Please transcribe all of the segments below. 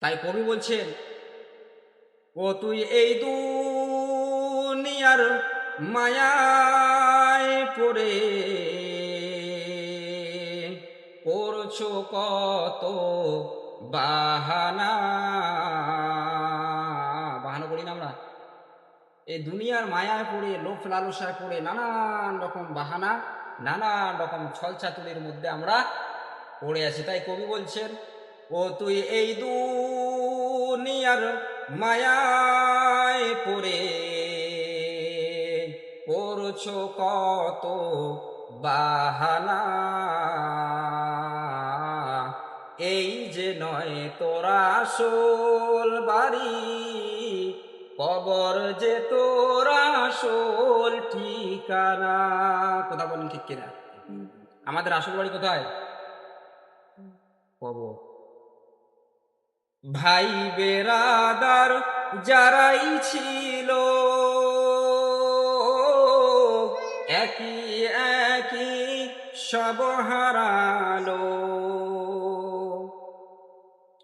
তাই কবি বলছেন, ও তুই এই দুনিয়ার মায়ায় পড়ে করছো কত বাহানা। বাহানা করি না আমরা? এই দুনিয়ার মায়ায় পড়ে, লোভ লালসায় পড়ে নানান রকম বাহানা, নানান রকম ছলচাতুরির মধ্যে আমরা পড়ে আছি। তাই কবি বলছেন, ও তুই এই দুনিয়ার মায়ায় পড়ে করছো কত বাহানা। এই যে নয় তোরা আসল বাড়ি, কবর যে তোরা আসল ঠিকানা। কথা বলেন ঠিক কিনা? আমাদের আসল বাড়ি কোথায়? কবর। ভাই বেরাদার যারাই ছিল একই একই সব হারালো।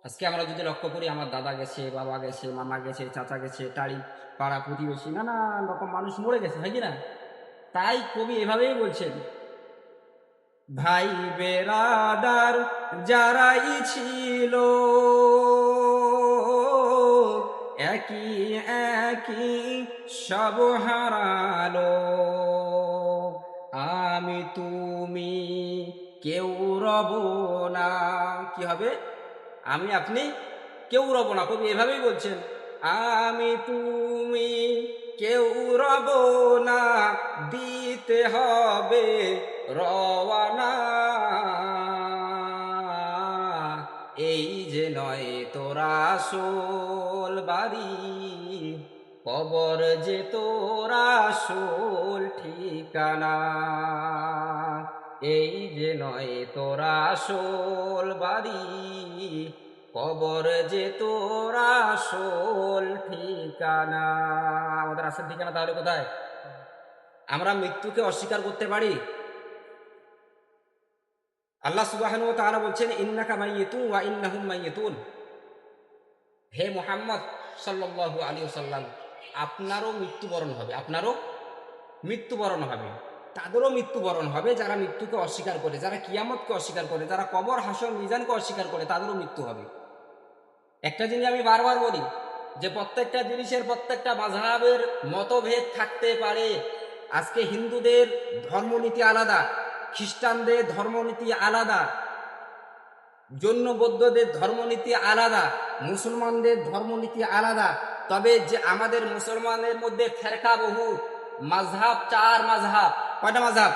আজকে আমরা যদি লক্ষ্য করি, আমার দাদা গেছে, বাবা গেছে, মামা গেছে, চাচা গেছে, টাড়ি পাড়া প্রতিবেশী নানান রকম মানুষ মরে গেছে, হয় কি না? তাই কবি এভাবেই বলছেন, ভাই বেরাদার যারাই ছিল একই একই সব হারালো। আমি তুমি কেউ রব না। কি হবে? আমি আপনি কেউ রব না। কবি এভাবেই বলছেন, আমি তুমি কেউ রব না, দিতে হবে রওয়ানা। এই যে নয় তোরা আসল বাড়ি, কবর যে তোরা আসল ঠিকানা। এই যে নয় তোরা আসল বাড়ি, কবর যে তোরা আসল ঠিকানা। আমাদের আসল ঠিকানা তাহলে কোথায়? আমরা মৃত্যুকে অস্বীকার করতে পারি? আল্লাহ সুবহানাহু ওয়া তাআলা বলছেন, ইন্নাকা মাইয়িতুন ওয়া ইন্নাহুম মাইয়িতুন। হে মুহাম্মদ সাল্লাল্লাহু আলাইহি ওয়াসাল্লাম, আপনারও মৃত্যুবরণ হবে, আপনারও মৃত্যুবরণ হবে, তাদেরও মৃত্যুবরণ হবে যারা মৃত্যুকে অস্বীকার করে, যারা কিয়ামতকে অস্বীকার করে, যারা কবর হাসর মিজানকে অস্বীকার করে, তাদেরও মৃত্যু হবে। একটা জিনিস আমি বারবার বলি, যে প্রত্যেকটা জিনিসের প্রত্যেকটা মাযহাবের মতভেদ থাকতে পারে। আজকে হিন্দুদের ধর্মনীতি আলাদা, খ্রিস্টানদের ধর্মনীতি আলাদা, জৈন বৌদ্ধদের ধর্মনীতি আলাদা, মুসলমানদের ধর্মনীতি আলাদা। তবে যে আমাদের মুসলমানের মধ্যে ফেরকা বহু, মাযহাব চার মাযহাব। কয়টা মাযহাব?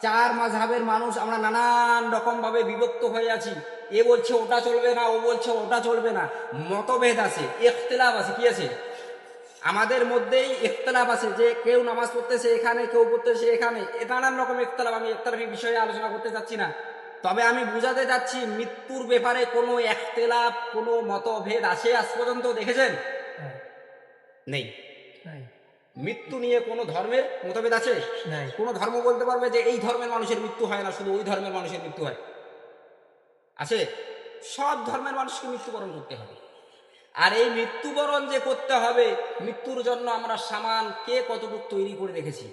চার মাযহাবের মানুষ আমরা নানান রকম ভাবে বিভক্ত হয়ে আছি। এ বলছে ওটা চলবে না, ও বলছে ওটা চলবে না। মতভেদ আছে, ইখতিলাফ আছে। কি আছে? আমাদের মধ্যেই ইখতিলাফ আছে, যে কেউ নামাজ পড়তেছে এখানে, কেউ পড়তেছে এখানে, নানান রকম ইখতিলাফ। আমি ইখতিলাফি বিষয়ে আলোচনা করতে চাচ্ছি না। তবে আমি বুঝাতে যাচ্ছি, মৃত্যুর ব্যাপারে কোনো ইখতিলাফ, কোনো মতভেদ আছে আজ পর্যন্ত দেখেছেন? নেই। মৃত্যু নিয়ে কোনো ধর্মের মতভেদ আছে? কোনো ধর্ম বলতে পারবে যে এই ধর্মের মানুষের মৃত্যু হয় না, শুধু ওই ধর্মের মানুষের মৃত্যু হয়? আছে? সব ধর্মের মানুষকে মৃত্যুবরণ করতে হবে। আর এই মৃত্যুবরণ যে করতে হবে, মৃত্যুর জন্য আমরা সামান কে কতটুকু তৈরি করে রেখেছি।